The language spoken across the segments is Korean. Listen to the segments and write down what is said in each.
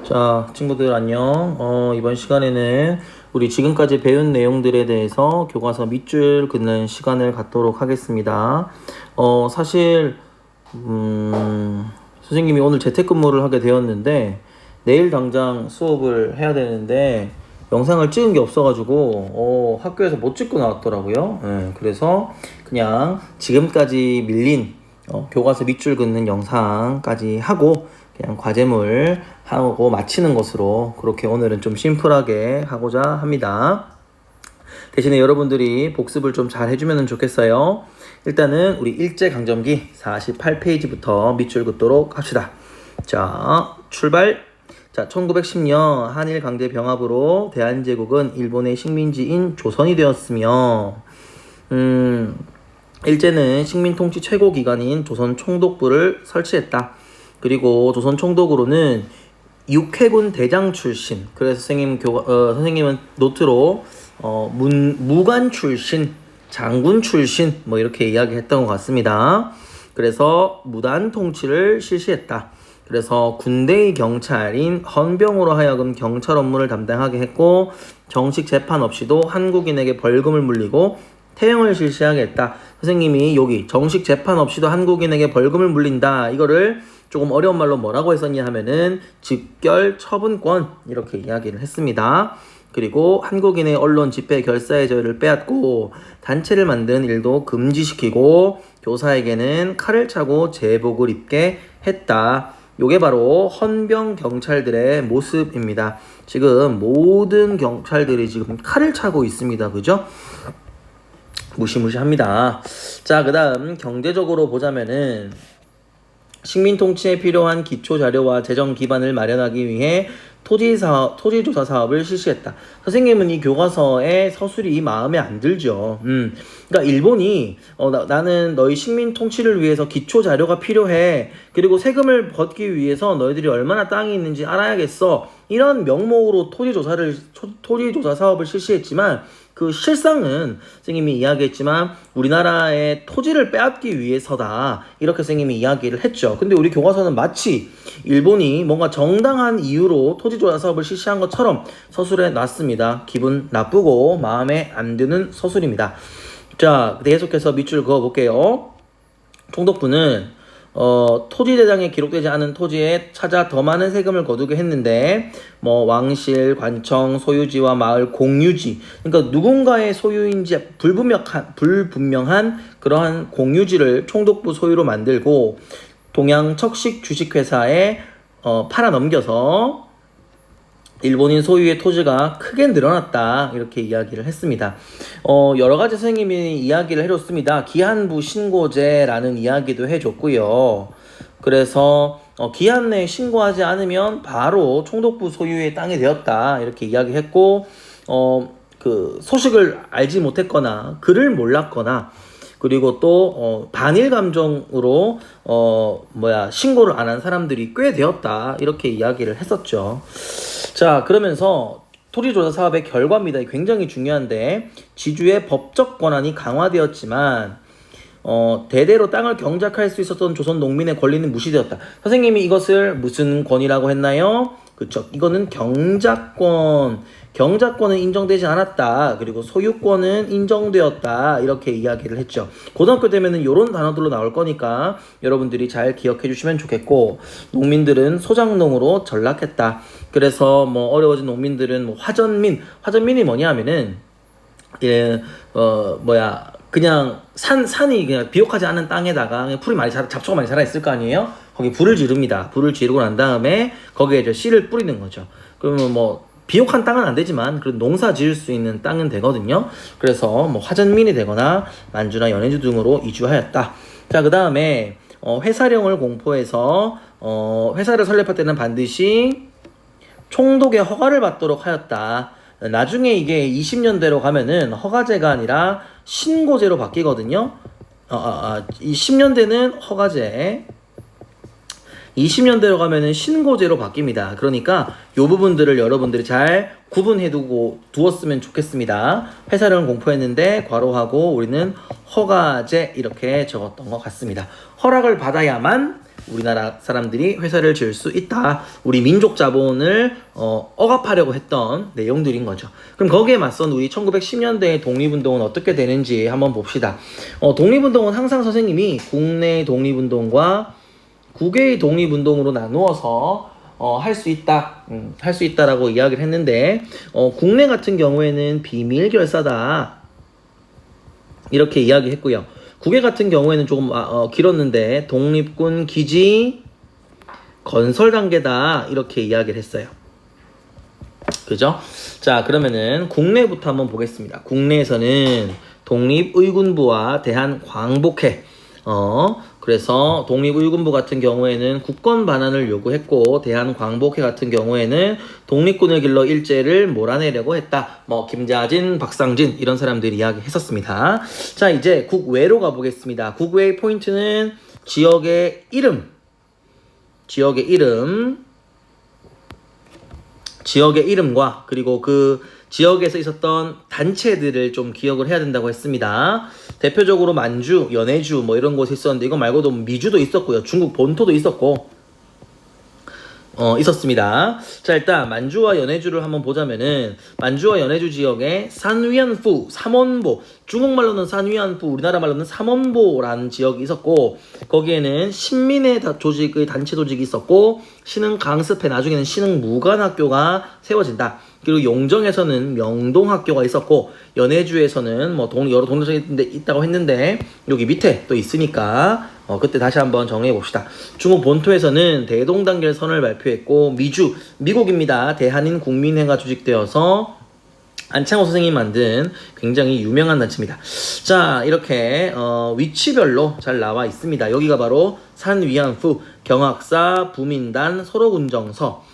자, 친구들 안녕. 이번 시간에는 우리 지금까지 배운 내용들에 대해서 교과서 밑줄 긋는 시간을 갖도록 하겠습니다. 사실 선생님이 오늘 재택근무를 하게 되었는데 내일 당장 수업을 해야 되는데 영상을 찍은 게 없어가지고 학교에서 못 찍고 나왔더라고요. 그래서 그냥 지금까지 밀린 교과서 밑줄 긋는 영상까지 하고 그냥 과제물 하고 마치는 것으로 그렇게 오늘은 좀 심플하게 하고자 합니다. 대신에 여러분들이 복습을 좀 잘 해주면 좋겠어요. 일단은 우리 일제강점기 48페이지부터 밑줄 긋도록 합시다. 자, 출발! 자, 1910년 한일 강제 병합으로 대한제국은 일본의 식민지인 조선이 되었으며 일제는 식민 통치 최고 기관인 조선 총독부를 설치했다. 그리고 조선 총독으로는 육해군 대장 출신. 그래서 선생님은 노트로 무관 출신, 장군 출신 뭐 이렇게 이야기했던 것 같습니다. 그래서 무단 통치를 실시했다. 그래서 군대의 경찰인 헌병으로 하여금 경찰 업무를 담당하게 했고 정식 재판 없이도 한국인에게 벌금을 물리고 태형을 실시하겠다. 선생님이 여기 정식 재판 없이도 한국인에게 벌금을 물린다. 이거를 조금 어려운 말로 뭐라고 했었냐 하면은 직결 처분권 이렇게 이야기를 했습니다. 그리고 한국인의 언론 집회 결사의 자유를 빼앗고 단체를 만드는 일도 금지시키고 교사에게는 칼을 차고 제복을 입게 했다. 요게 바로 헌병 경찰들의 모습입니다. 지금 모든 경찰들이 지금 칼을 차고 있습니다. 그죠? 무시무시합니다. 자, 그 다음 경제적으로 보자면은 식민 통치에 필요한 기초 자료와 재정 기반을 마련하기 위해 토지조사 사업을 실시했다. 선생님은 이 교과서에 서술이 마음에 안 들죠. 그러니까 일본이 나는 너희 식민 통치를 위해서 기초 자료가 필요해. 그리고 세금을 받기 위해서 너희들이 얼마나 땅이 있는지 알아야겠어. 이런 명목으로 토지조사 사업을 실시했지만 그 실상은 선생님이 이야기했지만 우리나라의 토지를 빼앗기 위해서다. 이렇게 선생님이 이야기를 했죠. 근데 우리 교과서는 마치 일본이 뭔가 정당한 이유로 토지조사 사업을 실시한 것처럼 서술해 놨습니다. 기분 나쁘고 마음에 안 드는 서술입니다. 자, 계속해서 밑줄 그어 볼게요. 총독부는 토지대장에 기록되지 않은 토지에 찾아 더 많은 세금을 거두게 했는데 뭐 왕실, 관청, 소유지와 마을 공유지, 그러니까 누군가의 소유인지 불분명한 그러한 공유지를 총독부 소유로 만들고 동양 척식 주식회사에 팔아 넘겨서 일본인 소유의 토지가 크게 늘어났다. 이렇게 이야기를 했습니다. 여러 가지 선생님이 이야기를 해줬습니다. 기한부 신고제라는 이야기도 해줬고요. 그래서 기한 내에 신고하지 않으면 바로 총독부 소유의 땅이 되었다. 이렇게 이야기했고 그 소식을 알지 못했거나 글을 몰랐거나 그리고 또 반일 감정으로 신고를 안 한 사람들이 꽤 되었다. 이렇게 이야기를 했었죠. 자, 그러면서 토지조사 사업의 결과입니다. 굉장히 중요한데 지주의 법적 권한이 강화되었지만 대대로 땅을 경작할 수 있었던 조선 농민의 권리는 무시되었다. 선생님이 이것을 무슨 권이라고 했나요? 그쵸. 이거는 경작권은 인정되지 않았다. 그리고 소유권은 인정되었다. 이렇게 이야기를 했죠. 고등학교 되면은 이런 단어들로 나올 거니까 여러분들이 잘 기억해 주시면 좋겠고, 농민들은 소작농으로 전락했다. 그래서 어려워진 농민들은 화전민이 뭐냐 하면은 그냥 산이 그냥 비옥하지 않은 땅에다가 그냥 잡초가 많이 자라 있을 거 아니에요? 거기 불을 지릅니다. 불을 지르고 난 다음에 거기에 이제 씨를 뿌리는 거죠. 그러면 비옥한 땅은 안 되지만 그래도 농사 지을 수 있는 땅은 되거든요. 그래서 화전민이 되거나 만주나 연해주 등으로 이주하였다. 자, 그 다음에 회사령을 공포해서 회사를 설립할 때는 반드시 총독의 허가를 받도록 하였다. 나중에 이게 20년대로 가면은 허가제가 아니라 신고제로 바뀌거든요. 이 10년대는 허가제, 20년대로 가면은 신고제로 바뀝니다. 그러니까 요 부분들을 여러분들이 잘 구분해 두었으면 좋겠습니다. 회사를 공포했는데 괄호하고 우리는 허가제 이렇게 적었던 것 같습니다. 허락을 받아야만 우리나라 사람들이 회사를 지을 수 있다. 우리 민족 자본을 억압하려고 했던 내용들인 거죠. 그럼 거기에 맞선 우리 1910년대의 독립운동은 어떻게 되는지 한번 봅시다. 독립운동은 항상 선생님이 국내 독립운동과 국외의 독립운동으로 나누어서 할 수 있다, 할 수 있다라고 이야기를 했는데, 국내 같은 경우에는 비밀 결사다 이렇게 이야기했고요. 국외 같은 경우에는 조금 길었는데 독립군 기지 건설 단계다 이렇게 이야기를 했어요. 그죠? 자, 그러면은 국내부터 한번 보겠습니다. 국내에서는 독립의군부와 대한광복회, 그래서 독립의군부 같은 경우에는 국권 반환을 요구했고, 대한광복회 같은 경우에는 독립군을 길러 일제를 몰아내려고 했다. 김자진, 박상진 이런 사람들이 이야기했었습니다. 자, 이제 국외로 가보겠습니다. 국외의 포인트는 지역의 이름, 지역의 이름과 그리고 그 지역에서 있었던 단체들을 좀 기억을 해야 된다고 했습니다. 대표적으로 만주, 연해주 이런 곳이 있었는데, 이거 말고도 미주도 있었고요. 중국 본토도 있었고 있었습니다. 자, 일단 만주와 연해주를 한번 보자면은, 만주와 연해주 지역에 산위안푸, 삼원보, 중국말로는 산위안푸, 우리나라 말로는 삼원보라는 지역이 있었고, 거기에는 신민의 조직의 단체 조직이 있었고, 신흥 강습회, 나중에는 신흥 무관학교가 세워진다. 그리고 용정에서는 명동학교가 있었고, 연해주에서는 여러 동네에 있다고 했는데, 여기 밑에 또 있으니까 그때 다시 한번 정리해 봅시다. 중국 본토에서는 대동단결선을 발표했고, 미국입니다. 대한인 국민회가 조직되어서 안창호 선생님이 만든 굉장히 유명한 단체입니다. 자, 이렇게 위치별로 잘 나와 있습니다. 여기가 바로 산위안푸, 경학사, 부민단, 소로군정서,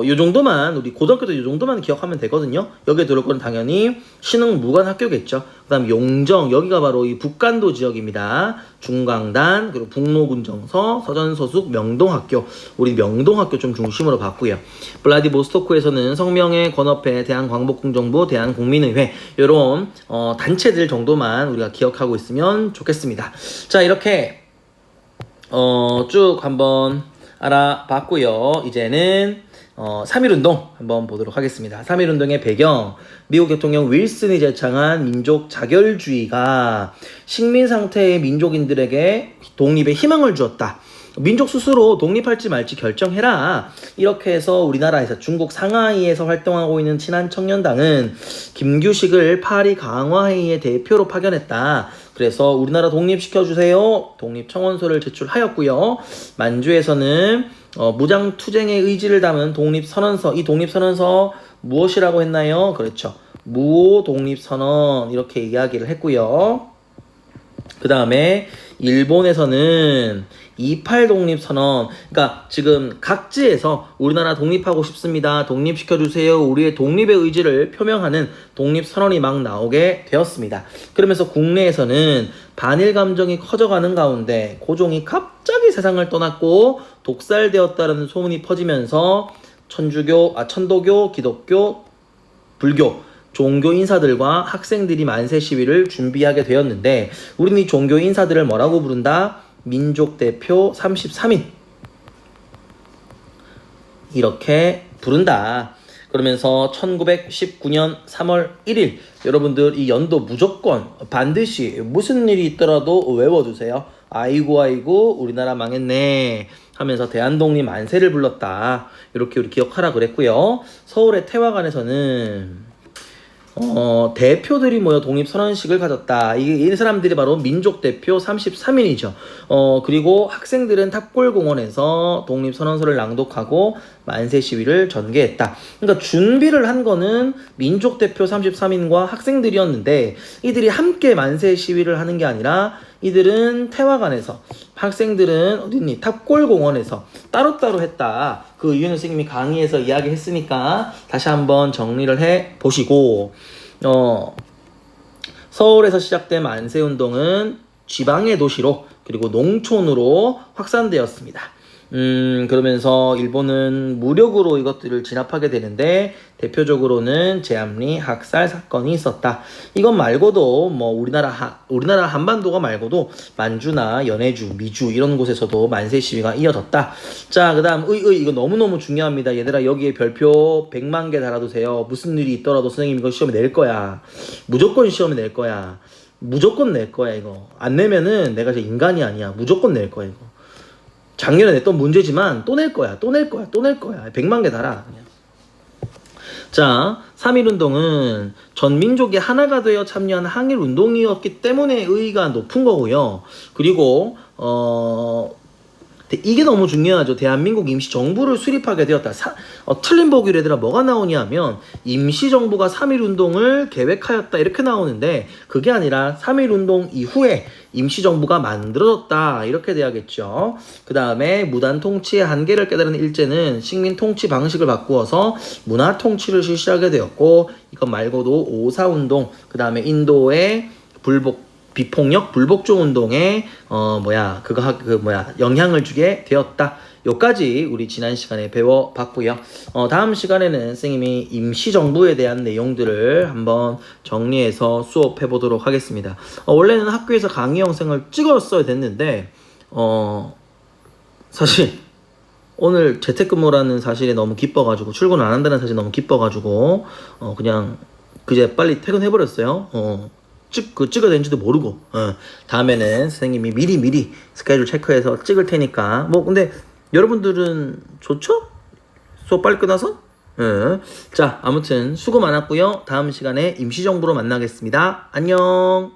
요 정도만, 우리 고등학교 때 요 정도만 기억하면 되거든요. 여기에 들어올 건 당연히 신흥 무관학교겠죠. 그 다음 용정, 여기가 바로 이 북간도 지역입니다. 중광단, 그리고 북로군정서, 서전서숙, 명동학교, 우리 명동학교 좀 중심으로 봤고요. 블라디보스토크에서는 성명회, 권업회, 대한광복궁정부, 대한국민의회, 요런 단체들 정도만 우리가 기억하고 있으면 좋겠습니다. 자, 이렇게 쭉 한번 알아봤고요. 이제는 3.1운동 한번 보도록 하겠습니다. 3.1운동의 배경, 미국 대통령 윌슨이 제창한 민족 자결주의가 식민 상태의 민족인들에게 독립의 희망을 주었다. 민족 스스로 독립할지 말지 결정해라. 이렇게 해서 우리나라에서 중국 상하이에서 활동하고 있는 친한청년당은 김규식을 파리 강화회의의 대표로 파견했다. 그래서 우리나라 독립시켜주세요. 독립청원서를 제출하였고요. 만주에서는 무장투쟁의 의지를 담은 독립선언서, 이 독립선언서 무엇이라고 했나요? 그렇죠. 무오독립선언 이렇게 이야기를 했고요. 그 다음에 일본에서는 28독립선언, 그러니까 지금 각지에서 우리나라 독립하고 싶습니다, 독립시켜주세요, 우리의 독립의 의지를 표명하는 독립선언이 막 나오게 되었습니다. 그러면서 국내에서는 반일 감정이 커져가는 가운데 고종이 갑자기 세상을 떠났고 독살되었다는 소문이 퍼지면서 천도교, 기독교, 불교 종교 인사들과 학생들이 만세 시위를 준비하게 되었는데, 우리는 이 종교 인사들을 뭐라고 부른다? 민족 대표 33인 이렇게 부른다. 그러면서 1919년 3월 1일, 여러분들 이 연도 무조건 반드시 무슨 일이 있더라도 외워두세요. 아이고 우리나라 망했네 하면서 대한독립 만세를 불렀다. 이렇게 우리 기억하라 그랬고요. 서울의 태화관에서는 대표들이 모여 독립선언식을 가졌다. 이 사람들이 바로 민족대표 33인이죠. 그리고 학생들은 탑골공원에서 독립선언서를 낭독하고 만세 시위를 전개했다. 그러니까 준비를 한 거는 민족대표 33인과 학생들이었는데, 이들이 함께 만세 시위를 하는 게 아니라 이들은 태화관에서, 학생들은 어디니? 탑골공원에서 따로따로 했다. 그 유현 선생님이 강의에서 이야기했으니까 다시 한번 정리를 해 보시고, 서울에서 시작된 만세운동은 지방의 도시로 그리고 농촌으로 확산되었습니다. 그러면서 일본은 무력으로 이것들을 진압하게 되는데 대표적으로는 제암리 학살 사건이 있었다. 이것 말고도 뭐 우리나라 한반도가 말고도 만주나 연해주, 미주 이런 곳에서도 만세 시위가 이어졌다. 자, 그다음 이거 너무너무 중요합니다. 얘들아 여기에 별표 100만 개 달아두세요. 무슨 일이 있더라도 선생님 이거 시험에 낼 거야. 무조건 시험에 낼 거야. 무조건 낼 거야 이거. 안 내면은 내가 진짜 인간이 아니야. 무조건 낼 거야 이거. 작년에 냈던 문제지만 또 낼 거야. 또 낼 거야. 또 낼 거야. 100만 개 달아. 그냥. 자, 3.1운동은 전 민족이 하나가 되어 참여한 항일운동이었기 때문에 의의가 높은 거고요. 그리고 이게 너무 중요하죠. 대한민국 임시정부를 수립하게 되었다. 틀린 보기로 얘들아 뭐가 나오냐면 임시정부가 3.1운동을 계획하였다 이렇게 나오는데 그게 아니라 3.1운동 이후에 임시정부가 만들어졌다 이렇게 돼야겠죠. 그 다음에 무단통치의 한계를 깨달은 일제는 식민통치 방식을 바꾸어서 문화통치를 실시하게 되었고 이것 말고도 5.4운동 그 다음에 인도의 비폭력 불복종 운동에 영향을 주게 되었다. 요까지 우리 지난 시간에 배워봤고요. 다음 시간에는 선생님이 임시정부에 대한 내용들을 한번 정리해서 수업해 보도록 하겠습니다. 원래는 학교에서 강의 영상을 찍었어야 됐는데 사실 오늘 재택근무라는 사실에 너무 기뻐가지고 출근 안 한다는 사실에 너무 기뻐가지고 그냥 그제 빨리 퇴근해버렸어요. 찍어야 되는지도 모르고 다음에는 선생님이 미리 스케줄 체크해서 찍을 테니까 뭐 근데 여러분들은 좋죠? 수업 빨리 끝나서? 자 아무튼 수고 많았고요. 다음 시간에 임시정부로 만나겠습니다. 안녕.